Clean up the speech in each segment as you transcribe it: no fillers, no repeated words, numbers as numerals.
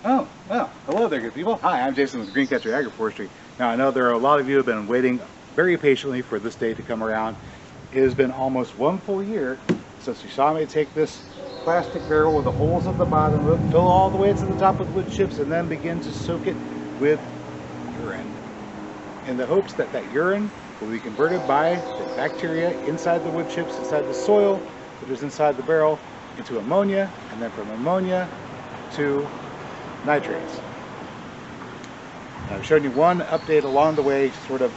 Oh, well, hello there, good people. Hi, I'm Jason with Greencatcher Agroforestry. Now, I know there are a lot of you who have been waiting very patiently for this day to come around. It has been almost 1 full year since you saw me take this plastic barrel with the holes at the bottom of it, fill all the way to the top with wood chips, and then begin to soak it with urine, in the hopes that that urine will be converted by the bacteria inside the wood chips, inside the soil that is inside the barrel, into ammonia, and then from ammonia to nitrates. I've shown you one update along the way, sort of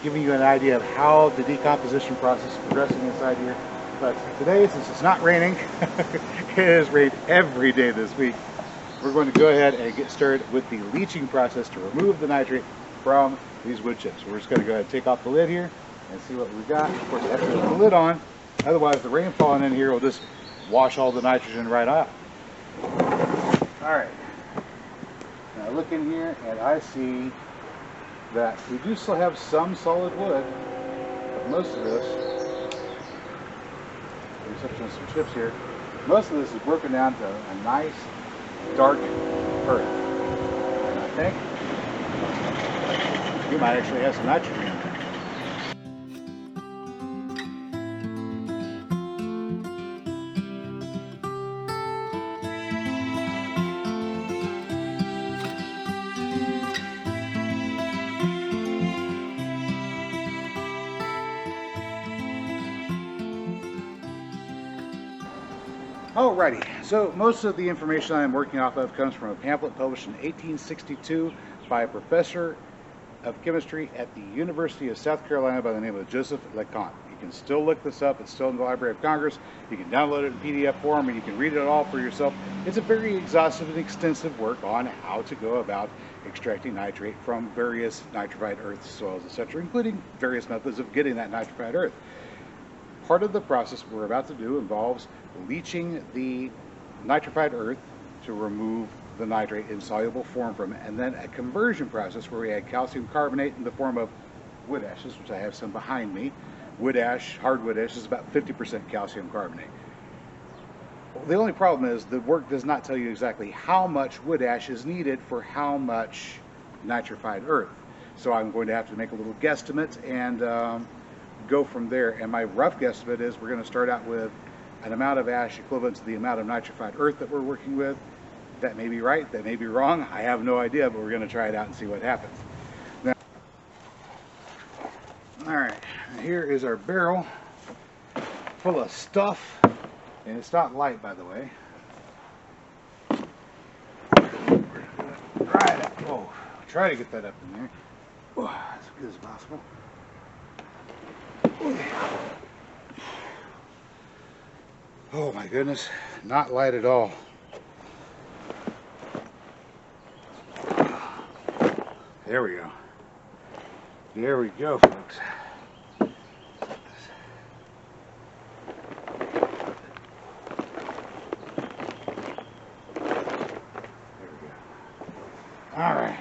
giving you an idea of how the decomposition process is progressing inside here. But today, since it's not raining, it has rained every day this week, we're going to go ahead and get started with the leaching process to remove the nitrate from these wood chips. We're just going to go ahead and take off the lid here and see what we've got. Of course, I have to put the lid on, otherwise the rain falling in here will just wash all the nitrogen right out. Alright. I look in here and I see that we do still have some solid wood, but most of this, with the exception of some chips here, most of this is broken down to a nice dark earth. And I think we might actually have some nitrogen in there. Alrighty, so most of the information I'm working off of comes from a pamphlet published in 1862 by a professor of chemistry at the University of South Carolina by the name of Joseph LeConte. You can still look this up, it's still in the Library of Congress. You can download it in PDF form and you can read it all for yourself. It's a very exhaustive and extensive work on how to go about extracting nitrate from various nitrified earth soils, etc., including various methods of getting that nitrified earth. Part of the process we're about to do involves leaching the nitrified earth to remove the nitrate in soluble form from it, and then a conversion process where we add calcium carbonate in the form of wood ashes, which I have some behind me. Wood ash, hardwood ash, is about 50% calcium carbonate. The only problem is the work does not tell you exactly how much wood ash is needed for how much nitrified earth. So I'm going to have to make a little guesstimate and go from there. And my rough guesstimate is we're going to start out with an amount of ash equivalent to the amount of nitrified earth that we're working with. That may be right, that may be wrong, I have no idea, but we're going to try it out and see what happens. Now, alright, here is our barrel full of stuff, and it's not light, by the way. Right, oh, try to get that up in there. Oh, as good as possible. Oh my goodness, not light at all. There we go. There we go, folks. There we go. All right.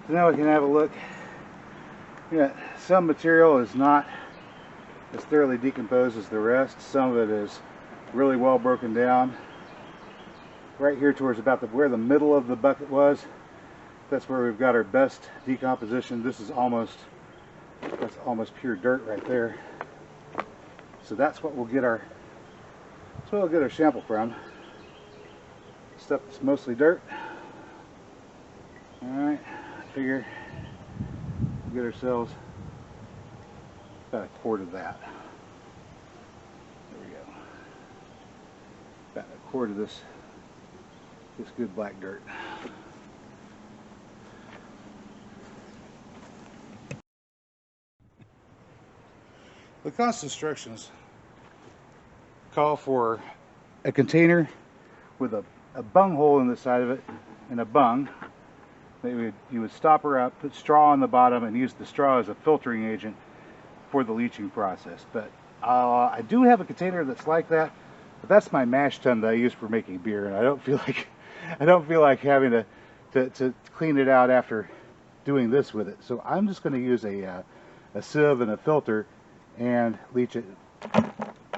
So now we can have a look. Yeah, some material is not as thoroughly decomposed as the rest. Some of it is really well broken down. Right here towards about where the middle of the bucket was, that's where we've got our best decomposition. This is almost pure dirt right there. So that's what we'll get our sample from. Stuff that's mostly dirt. Alright, I figure we'll get ourselves about a quart of that. There we go. About a quart of this good black dirt. The cost instructions call for a container with a bung hole in the side of it and a bung. You would stop her up, put straw on the bottom, and use the straw as a filtering agent for the leaching process. But I do have a container that's like that, but that's my mash tun that I use for making beer, and I don't feel like having to clean it out after doing this with it. So I'm just going to use a sieve and a filter and leach it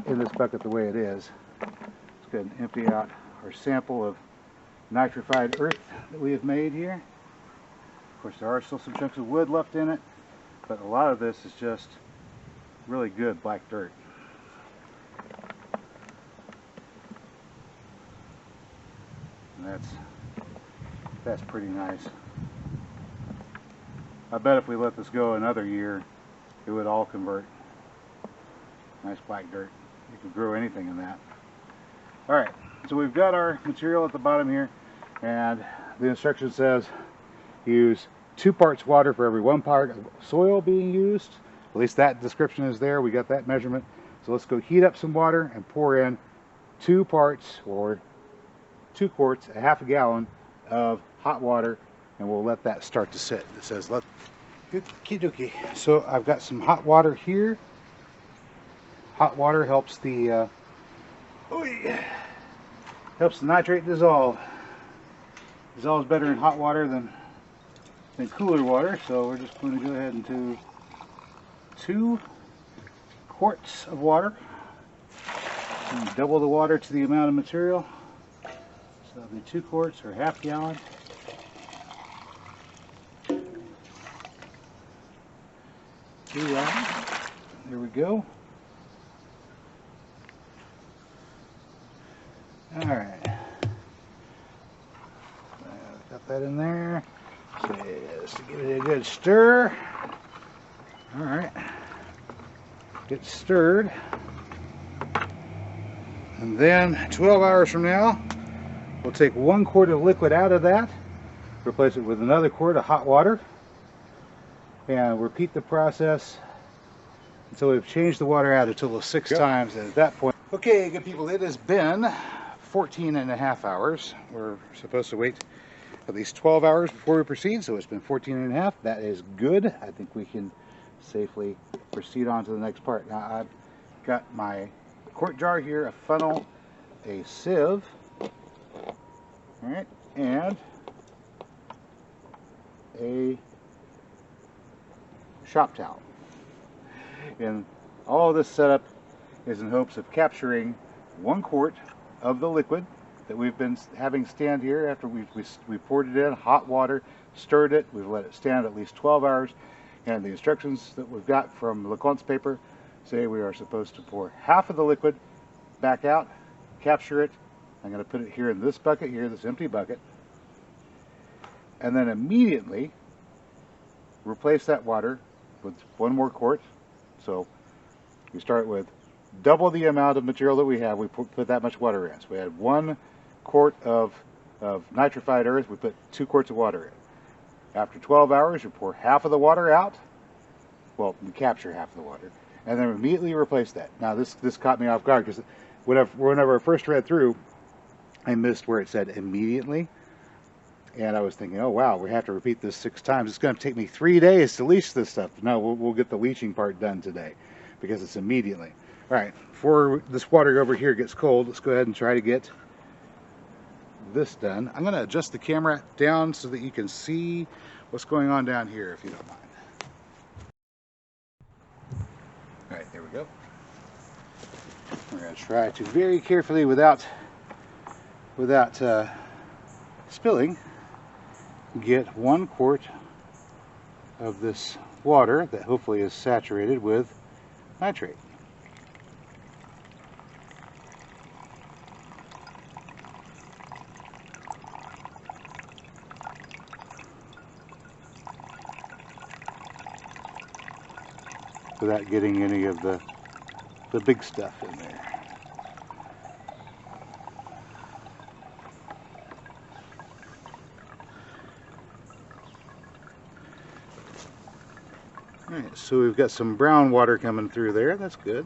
in this bucket the way it is. Let's go ahead and empty out our sample of nitrified earth that we have made here. Of course, there are still some chunks of wood left in it, but a lot of this is just really good black dirt. And that's pretty nice. I bet if we let this go another year, it would all convert. Nice black dirt. You can grow anything in that. Alright, so we've got our material at the bottom here, and the instruction says use 2 parts water for every 1 part of soil being used. At least that description is there. We got that measurement. So let's go heat up some water and pour in 2 parts, or 2 quarts, a half a gallon of hot water, and we'll let that start to sit. It says let okie dokie. So I've got some hot water here. Hot water helps the nitrate dissolve. Dissolves better in hot water than cooler water, so we're just going to go ahead and do 2 quarts of water. And double the water to the amount of material. So that'll be 2 quarts or half gallon. Do that. There we go. Alright. Got that in there. So just to give it a good stir. Alright. Get stirred. And then 12 hours from now, we'll take 1 quart of liquid out of that, replace it with another quart of hot water, and repeat the process until we've changed the water out a total of 6 times. And at that point, okay, good people, it has been 14.5 hours. We're supposed to wait at least 12 hours before we proceed, so it's been 14.5. That is good. I think we can safely proceed on to the next part. Now I've got my quart jar here, a funnel, a sieve, alright, and a shop towel. And all of this setup is in hopes of capturing 1 quart of the liquid that we've been having stand here after we poured it in hot water, stirred it, we've let it stand at least 12 hours, and the instructions that we've got from LeConte's paper say we are supposed to pour half of the liquid back out, capture it. I'm going to put it here in this bucket here, this empty bucket, and then immediately replace that water with 1 more quart. So we start with double the amount of material that we have. We put that much water in. So we had 1 quart of nitrified earth. We put 2 quarts of water in. After 12 hours, you pour half of the water out. Well, you capture half of the water, and then immediately replace that. Now this caught me off guard, because whenever I first read through, I missed where it said immediately, and I was thinking, oh wow, we have to repeat this 6 times. It's going to take me 3 days to leach this stuff. No, we'll get the leaching part done today, because it's immediately. All right, before this water over here gets cold, let's go ahead and try to get this done. I'm going to adjust the camera down so that you can see what's going on down here, if you don't mind. All right, there we go. We're going to try to very carefully, without spilling, get 1 quart of this water that hopefully is saturated with nitrate. Without getting any of the big stuff in there. Alright, so we've got some brown water coming through there. That's good.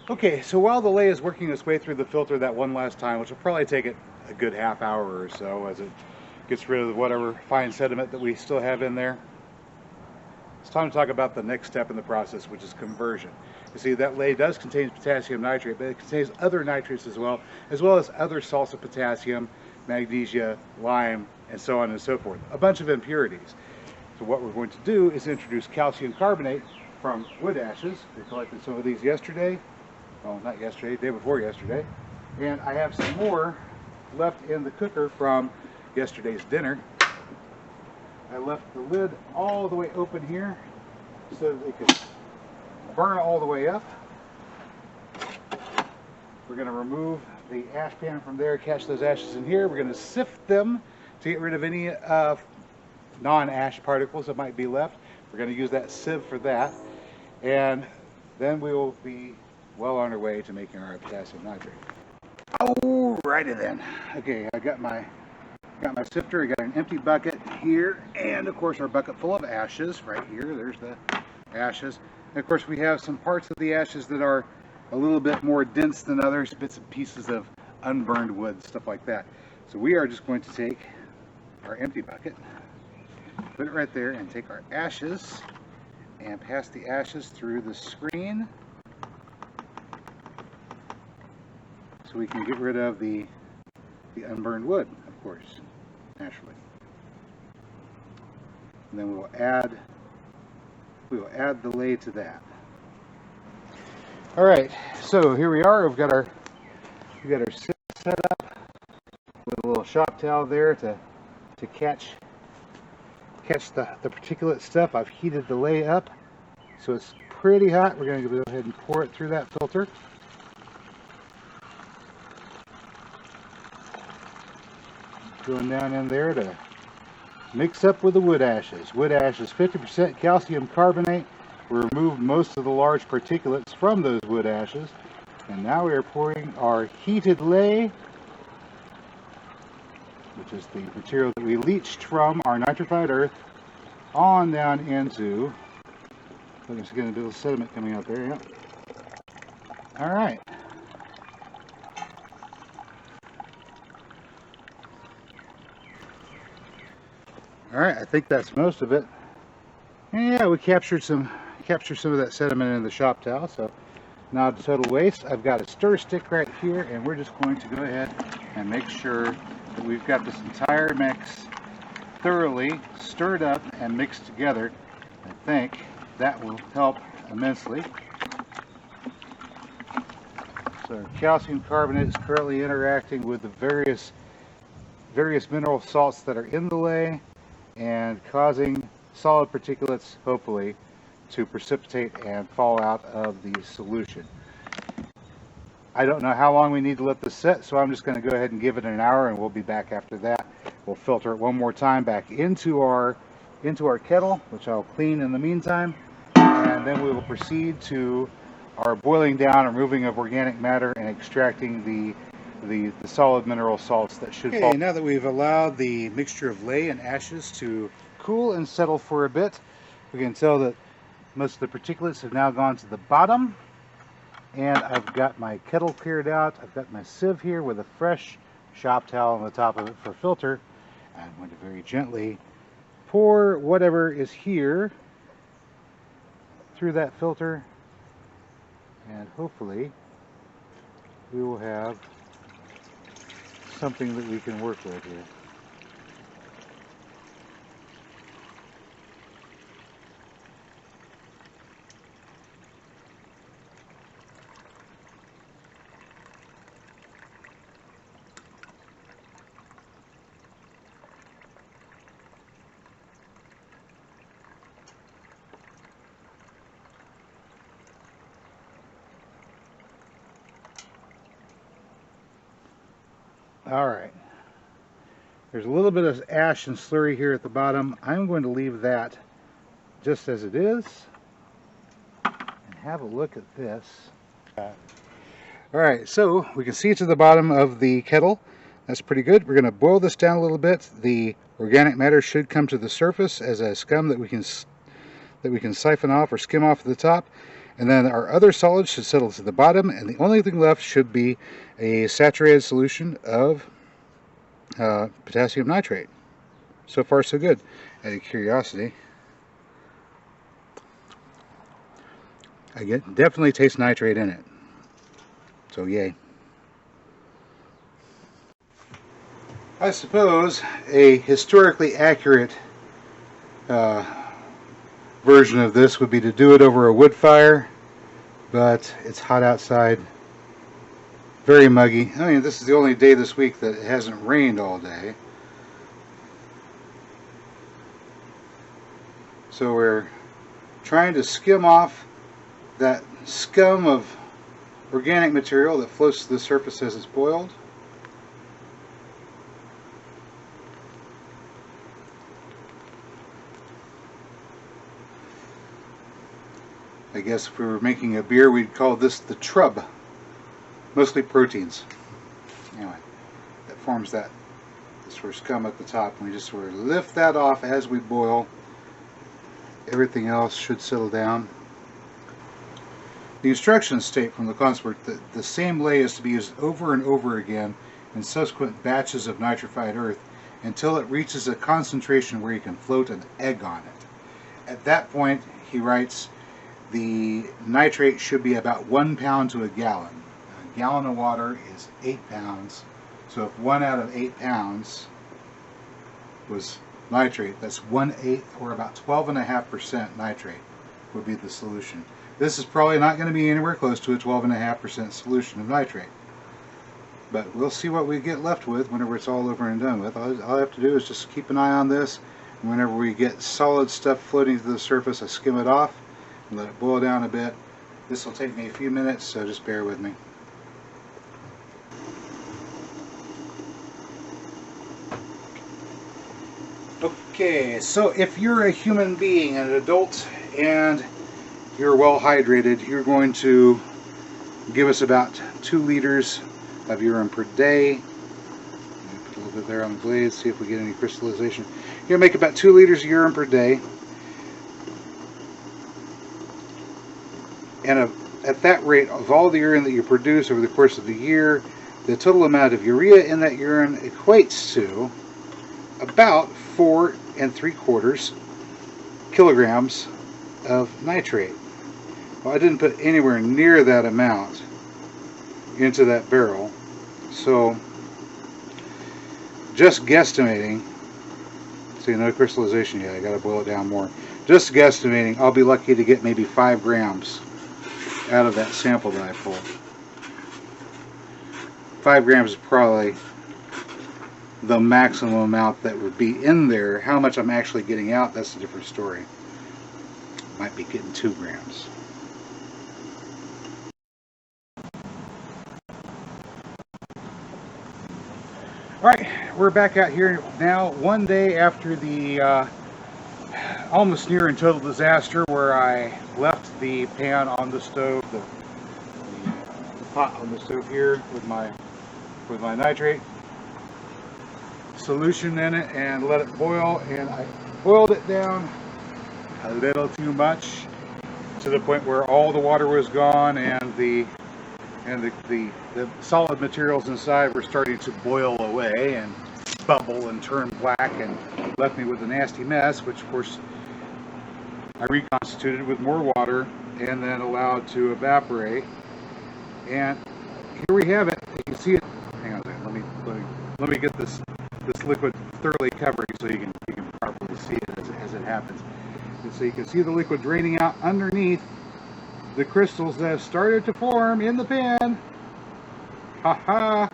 Okay, so while the lay is working its way through the filter that one last time, which will probably take it a good half hour or so as it gets rid of whatever fine sediment that we still have in there, it's time to talk about the next step in the process, which is conversion. You see, that lay does contain potassium nitrate, but it contains other nitrates as well as other salts of potassium, magnesia, lime, and so on and so forth. A bunch of impurities. So what we're going to do is introduce calcium carbonate from wood ashes. We collected some of these yesterday. Well, not yesterday, day before yesterday. And I have some more left in the cooker from yesterday's dinner. I left the lid all the way open here so that it could burn all the way up. We're going to remove the ash pan from there, catch those ashes in here. We're going to sift them to get rid of any non-ash particles that might be left. We're going to use that sieve for that. And then we will be well on our way to making our potassium nitrate. Alrighty then. Okay, I got my sifter. I got an empty bucket here, and of course our bucket full of ashes right here. There's the ashes. And of course we have some parts of the ashes that are a little bit more dense than others, bits and pieces of unburned wood, stuff like that. So we are just going to take our empty bucket, put it right there, and take our ashes and pass the ashes through the screen so we can get rid of the unburned wood, of course, naturally. And then we will add the lay to that. All right, so here we are. We've got our sieve set up with a little shop towel there to catch the particulate stuff. I've heated the lay up so it's pretty hot. We're going to go ahead and pour it through that filter. Going down in there to mix up with the wood ashes. Wood ashes, 50% calcium carbonate. We removed most of the large particulates from those wood ashes. And now we are pouring our heated lay, which is the material that we leached from our nitrified earth, on down into, there's going to be a little sediment coming out there, yeah. All right. All right, I think that's most of it. And yeah, we captured some of that sediment in the shop towel, so not a total waste. I've got a stir stick right here, and we're just going to go ahead and make sure that we've got this entire mix thoroughly stirred up and mixed together. I think that will help immensely. So calcium carbonate is currently interacting with the various mineral salts that are in the lay and causing solid particulates, hopefully, to precipitate and fall out of the solution. I don't know how long we need to let this set, so I'm just going to go ahead and give it an hour, and we'll be back after that. We'll filter it one more time back into our kettle, which I'll clean in the meantime, and then we will proceed to our boiling down, removing of organic matter, and extracting the solid mineral salts that should fall. Now that we've allowed the mixture of lay and ashes to cool and settle for a bit, we can tell that most of the particulates have now gone to the bottom, and I've got my kettle cleared out. I've got my sieve here with a fresh shop towel on the top of it for filter. I'm going to very gently pour whatever is here through that filter, and hopefully we will have something that we can work with here. All right, there's a little bit of ash and slurry here at the bottom. I'm going to leave that just as it is and have a look at this. All right, so we can see to the bottom of the kettle. That's pretty good. We're going to boil this down a little bit. The organic matter should come to the surface as a scum that we can siphon off or skim off the top. And then our other solids should settle to the bottom, and the only thing left should be a saturated solution of potassium nitrate. So far, so good. Out of curiosity, I definitely taste nitrate in it. So yay. I suppose a historically accurate version of this would be to do it over a wood fire, but it's hot outside, very muggy. I mean, this is the only day this week that it hasn't rained all day. So we're trying to skim off that scum of organic material that floats to the surface as it's boiled. I guess if we were making a beer, we'd call this the trub. Mostly proteins. Anyway, that forms that sort of scum at the top, and we just sort of lift that off as we boil. Everything else should settle down. The instructions state from the consort that the same lay is to be used over and over again in subsequent batches of nitrified earth until it reaches a concentration where you can float an egg on it. At that point, he writes, the nitrate should be about 1 pound to a gallon. A gallon of water is 8 pounds. So if 1 out of 8 pounds was nitrate, that's 1/8 or about 12.5% nitrate would be the solution. This is probably not going to be anywhere close to a 12.5% solution of nitrate. But we'll see what we get left with whenever it's all over and done with. All I have to do is just keep an eye on this. And whenever we get solid stuff floating to the surface, I skim it off and let it boil down a bit. This will take me a few minutes, so just bear with me. Okay, so if you're a human being, an adult, and you're well hydrated, you're going to give us about 2 liters of urine per day. Put a little bit there on the glaze, see if we get any crystallization. You're going to make about 2 liters of urine per day. And at that rate, of all the urine that you produce over the course of the year, the total amount of urea in that urine equates to about 4 3/4 kilograms of nitrate. Well, I didn't put anywhere near that amount into that barrel, so just guesstimating, see, no crystallization yet, I gotta boil it down more. Just guesstimating, I'll be lucky to get maybe 5 grams out of that sample that I pulled. 5 grams is probably the maximum amount that would be in there. How much I'm actually getting out, that's a different story. Might be getting 2 grams. Alright, we're back out here now, one day after the almost near and total disaster where I left the pan on the stove, the pot on the stove here with my nitrate solution in it and let it boil, and I boiled it down a little too much to the point where all the water was gone and the solid materials inside were starting to boil away and bubble and turn black and left me with a nasty mess, which of course I reconstituted with more water and then allowed to evaporate. And here we have it. You can see it. Hang on a second. Let me get this liquid thoroughly covering so you can properly see it as it happens. And so you can see the liquid draining out underneath the crystals that have started to form in the pan. Ha!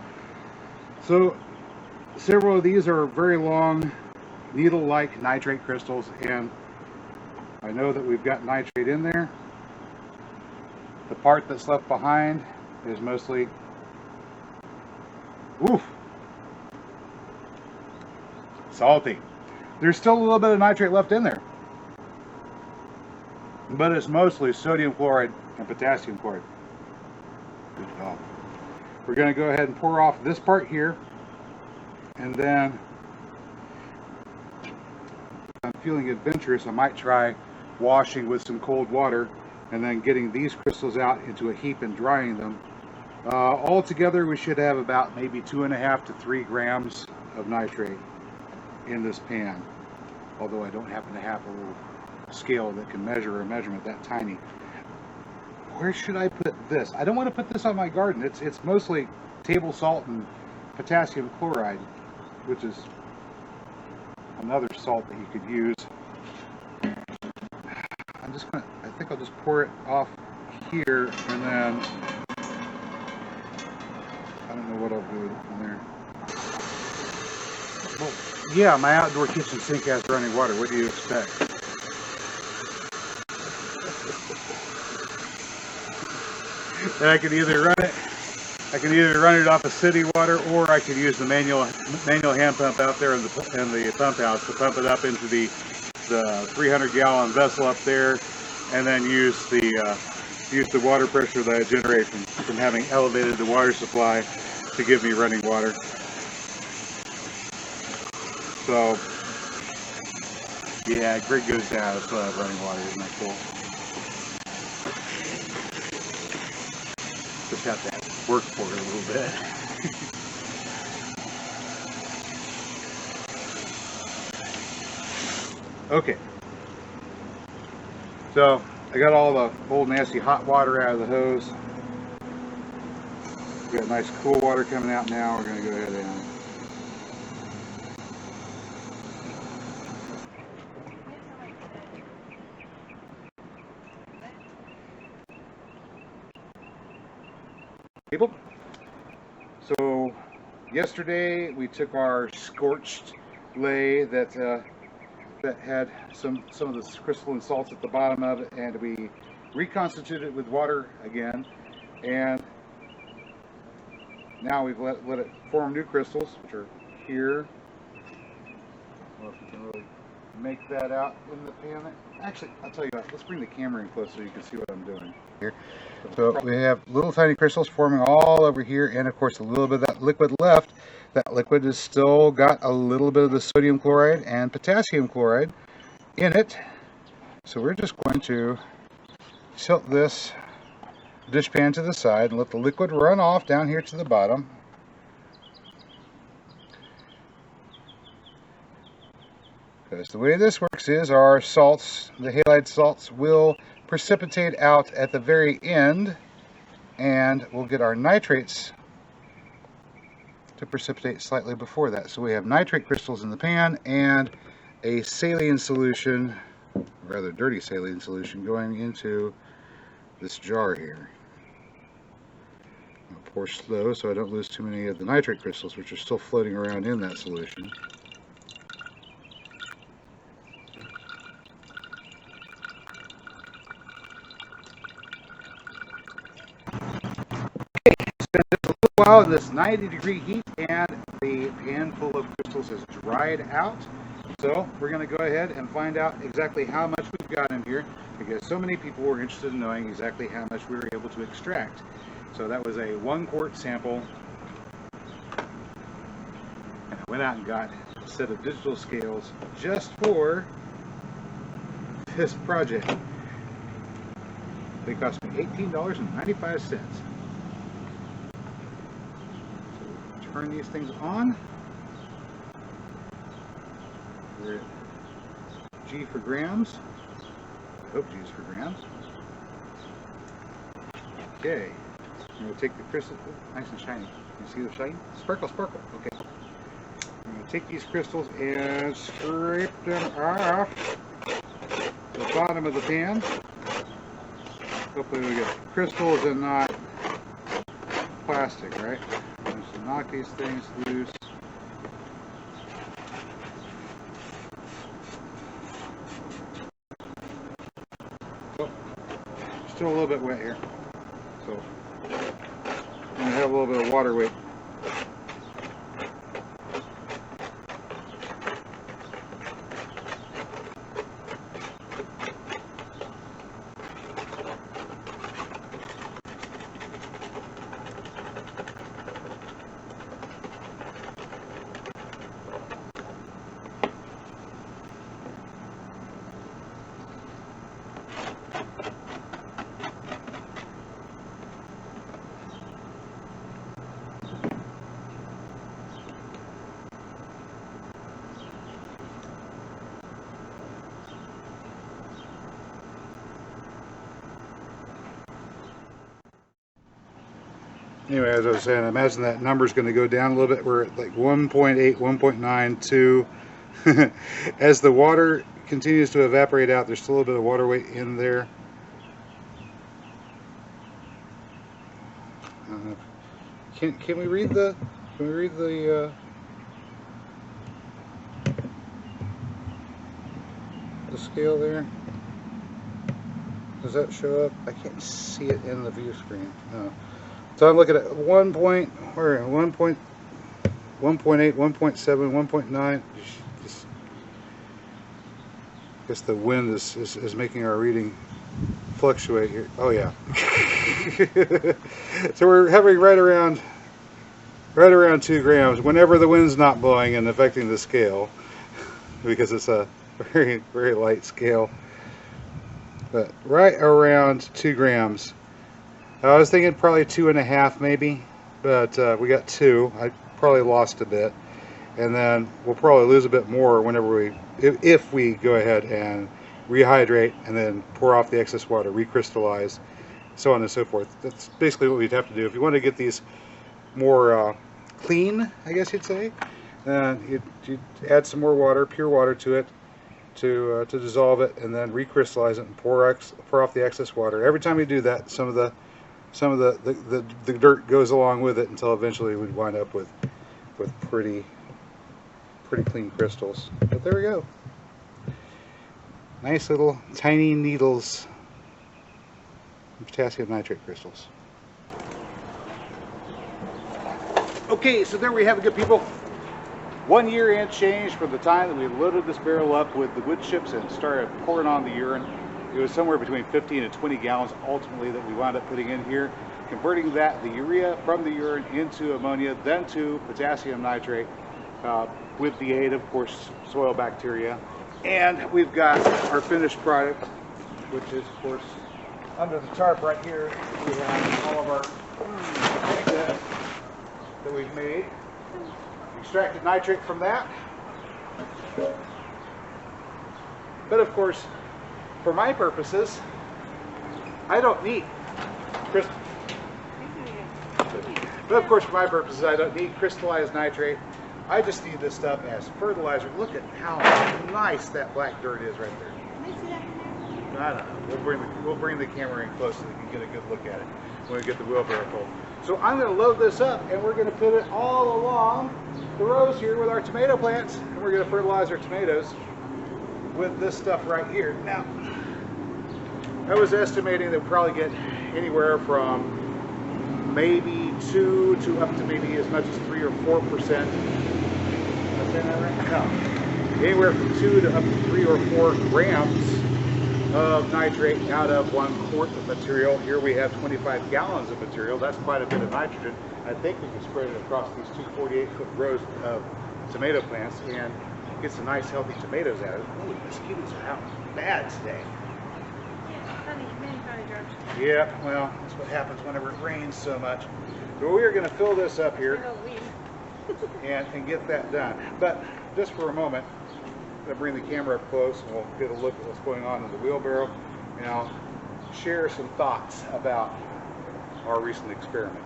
So several of these are very long needle-like nitrate crystals, and I know that we've got nitrate in there. The part that's left behind is mostly salty. There's still a little bit of nitrate left in there, but it's mostly sodium chloride and potassium chloride. Good job. We're going to go ahead and pour off this part here, and then if I'm feeling adventurous, I might try washing with some cold water and then getting these crystals out into a heap and drying them. Altogether, we should have about maybe 2.5 to 3 grams of nitrate in this pan. Although I don't happen to have a little scale that can measure a measurement that tiny. Where should I put this? I don't want to put this on my garden. It's mostly table salt and potassium chloride, which is another salt that you could use. I think I'll just pour it off here, and then I don't know what I'll do in there. Well, yeah, my outdoor kitchen sink has running water. What do you expect? And I can either run it off of city water, or I could use the manual hand pump out there in the pump house to pump it up into the 300-gallon vessel up there, and then use the water pressure that I generate from having elevated the water supply to give me running water. So yeah, grid goes down, I still have running water. Isn't that cool? Just have to work for it a little bit. Okay, so I got all the old nasty hot water out of the hose. We got nice cool water coming out now. We're going to go ahead and people. So yesterday we took our scorched ley that had some of the crystalline salts at the bottom of it, and we reconstituted it with water again, and now we've let it form new crystals, which are here. I don't know if you can really make that out in the pan. Actually, I'll tell you what, let's bring the camera in close so you can see what I'm doing here. So we have little tiny crystals forming all over here, and of course a little bit of that liquid left. That liquid has still got a little bit of the sodium chloride and potassium chloride in it. So we're just going to tilt this dish pan to the side and let the liquid run off down here to the bottom. Because the way this works is our salts, the halide salts, will precipitate out at the very end, and we'll get our nitrates to precipitate slightly before that. So we have nitrate crystals in the pan and a saline solution, rather dirty saline solution, going into this jar here. I'll pour slow so I don't lose too many of the nitrate crystals, which are still floating around in that solution. While in this 90-degree heat, and the pan full of crystals has dried out. So we're going to go ahead and find out exactly how much we've got in here, because so many people were interested in knowing exactly how much we were able to extract. So that was a 1-quart sample, and I went out and got a set of digital scales just for this project. They cost me $18.95. Turn these things on. We're at G for grams. I hope G is for grams. Okay. I'm going to take the crystal. Oh, nice and shiny. You see the shine? Sparkle, sparkle. Okay. I'm going to take these crystals and scrape them off the bottom of the pan. Hopefully we get crystals and not plastic, right? Knock these things loose. Oh, still a little bit wet here, so I'm going to have a little bit of water weight. Anyway, as I was saying, I imagine that number is going to go down a little bit. We're at like 1.8, 1.92. As the water continues to evaporate out, there's still a little bit of water weight in there. Can we read the scale there? Does that show up? I can't see it in the view screen. No. So I'm looking at 1.8, 1.7, 1.9. Guess the wind is making our reading fluctuate here. Oh yeah. So we're hovering right around 2 grams whenever the wind's not blowing and affecting the scale, because it's a very, very light scale. But right around 2 grams. I was thinking probably 2.5 maybe, but we got 2. I probably lost a bit, and then we'll probably lose a bit more whenever if we go ahead and rehydrate and then pour off the excess water, recrystallize, so on and so forth. That's basically what we'd have to do if you want to get these more clean, I guess you'd say. You'd add some more water, pure water, to it to dissolve it, and then recrystallize it and pour off the excess water. Every time you do that, some of the dirt goes along with it until eventually we'd wind up with pretty clean crystals. But there we go. Nice little tiny needles of potassium nitrate crystals. Okay, so there we have it, good people. 1 year and change from the time that we loaded this barrel up with the wood chips and started pouring on the urine. It was somewhere between 15 and 20 gallons ultimately that we wound up putting in here, converting the urea from the urine into ammonia, then to potassium nitrate with the aid, of course, soil bacteria. And we've got our finished product, which is, of course, under the tarp right here. We have all of our that we've made. Extracted nitrate from that. But of course, for my purposes, I don't need crystal. But of course, for my purposes, I don't need crystallized nitrate. I just need this stuff as fertilizer. Look at how nice that black dirt is right there. I don't know. We'll bring the camera in close so we can get a good look at it when we get the wheelbarrow full. So I'm going to load this up, and we're going to put it all along the rows here with our tomato plants, and we're going to fertilize our tomatoes with this stuff right here. Now, I was estimating that we'll probably get anywhere from maybe 2 to up to maybe as much as 3 or 4%. Am I saying that right? No. Anywhere from 2 to up to 3 or 4 grams of nitrate out of 1 quart of material. Here we have 25 gallons of material. That's quite a bit of nitrogen. I think we can spread it across these 2 48-foot rows of tomato plants and get some nice healthy tomatoes out of it. Oh, the mosquitoes are out bad today. Yeah, well, that's what happens whenever it rains so much. So we are going to fill this up here and get that done. But just for a moment, I'm going to bring the camera up close and we'll get a look at what's going on in the wheelbarrow, and I'll share some thoughts about our recent experiment.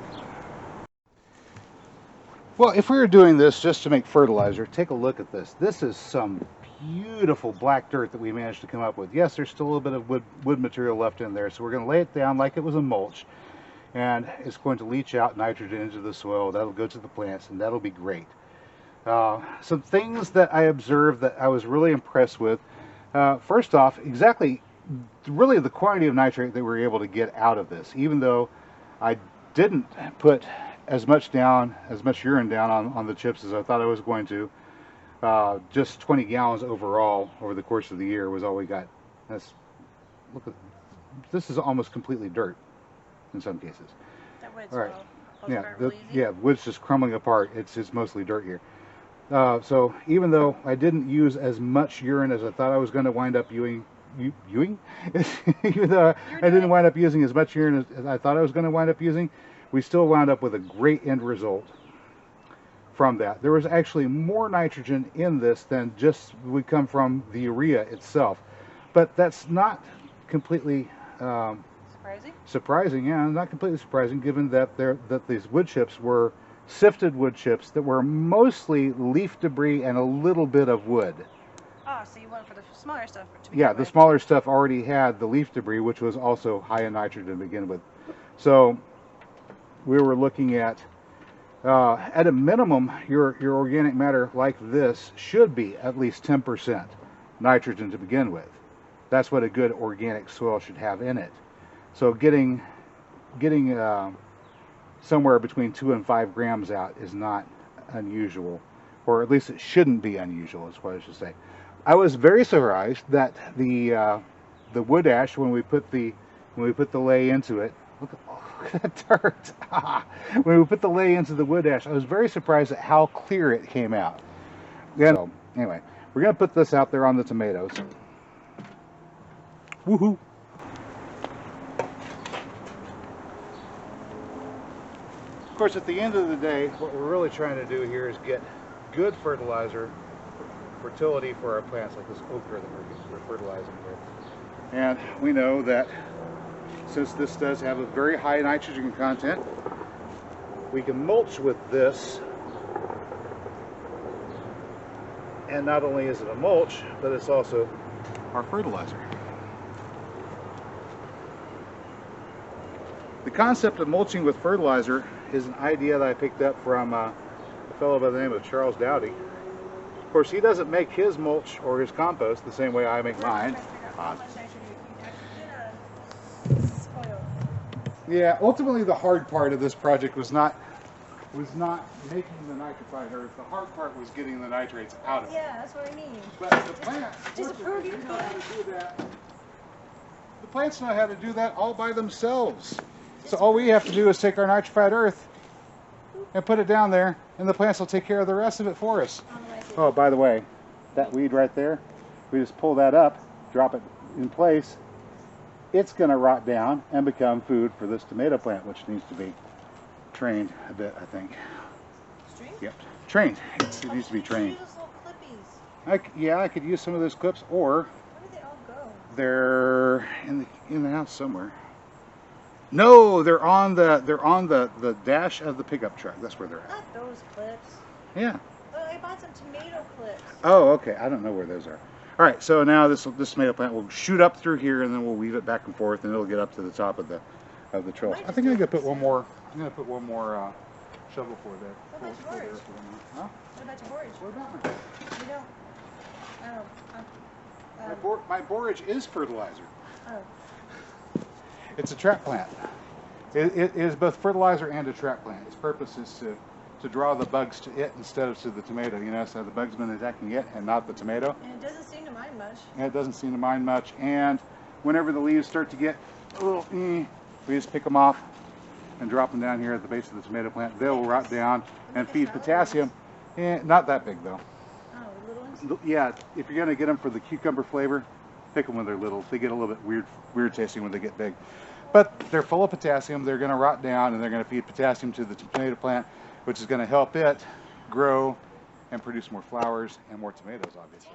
Well, if we were doing this just to make fertilizer, take a look at this. This is some beautiful black dirt that we managed to come up with. Yes, there's still a little bit of wood material left in there, so we're going to lay it down like it was a mulch, and it's going to leach out nitrogen into the soil. That'll go to the plants, and that'll be great. Some things that I observed that I was really impressed with. First off, really the quantity of nitrate that we were able to get out of this, even though I didn't put as much urine down on the chips as I thought I was going to. Just 20 gallons overall over the course of the year was all we got. This is almost completely dirt in some cases. That wood's all right. Wood's just crumbling apart. It's mostly dirt here. So even though I didn't use as much urine as I thought I was going to wind up even though I didn't wind up using as much urine as I thought I was going to wind up using, we still wound up with a great end result from that. There was actually more nitrogen in this than just would come from the urea itself. But that's not completely surprising. Surprising, yeah, not completely surprising, given that these wood chips were sifted wood chips that were mostly leaf debris and a little bit of wood. Ah, so you went for the smaller stuff to begin Yeah, the with. smaller stuff already had the leaf debris, which was also high in nitrogen to begin with. So we were looking at a minimum, your organic matter like this should be at least 10% nitrogen to begin with. That's what a good organic soil should have in it. So getting somewhere between 2 and 5 grams out is not unusual, or at least it shouldn't be unusual, is what I should say. I was very surprised that the wood ash, when we put the ley into it, look at that dirt. When we put the ley into the wood ash, I was very surprised at how clear it came out. So anyway, we're gonna put this out there on the tomatoes. Woohoo! Of course, at the end of the day, what we're really trying to do here is get good fertilizer, fertility for our plants, like this okra that we're fertilizing with. And we know that since this does have a very high nitrogen content, we can mulch with this. And not only is it a mulch, but it's also our fertilizer. The concept of mulching with fertilizer is an idea that I picked up from a fellow by the name of Charles Dowdy. Of course, he doesn't make his mulch or his compost the same way I make mine. Yeah, ultimately the hard part of this project was not making the nitrified earth. The hard part was getting the nitrates out of it. Yeah, that's what I mean. But the plants, Disapprove your know how to do that. The plants know how to do that all by themselves. So all we have to do is take our nitrified earth and put it down there, and the plants will take care of the rest of it for us. Oh, by the way, that weed right there, we just pull that up, drop it in place. It's going to rot down and become food for this tomato plant, which needs to be trained a bit, I think. Trained? Yep, trained. It needs to be trained. Use those little clippies. Yeah, I could use some of those clips, or Where do they all go? they're in the house somewhere. No, they're on the dash of the pickup truck. That's where they're at. Not those clips. Yeah. Oh, I bought some tomato clips. Oh, okay. I don't know where those are. All right. So now this tomato plant will shoot up through here, and then we'll weave it back and forth, and it'll get up to the top of the trellis. I think I'm gonna put one more. I'm gonna put one more shovel for there. What about your borage? Huh? What about your borage? What about mine? You don't. My borage is fertilizer. Oh. It's a trap plant. It is both fertilizer and a trap plant. Its purpose is to draw the bugs to it instead of to the tomato. You know, so the bug's been attacking it and not the tomato. And it doesn't seem to mind much. And it doesn't seem to mind much. And whenever the leaves start to get a little, we just pick them off and drop them down here at the base of the tomato plant. They will rot down and feed potassium. Not that big though. Oh, little ones? Yeah, if you're gonna get them for the cucumber flavor, pick them when they're little. They get a little bit weird tasting when they get big. But they're full of potassium. They're going to rot down, and they're going to feed potassium to the tomato plant, which is going to help it grow and produce more flowers and more tomatoes, obviously.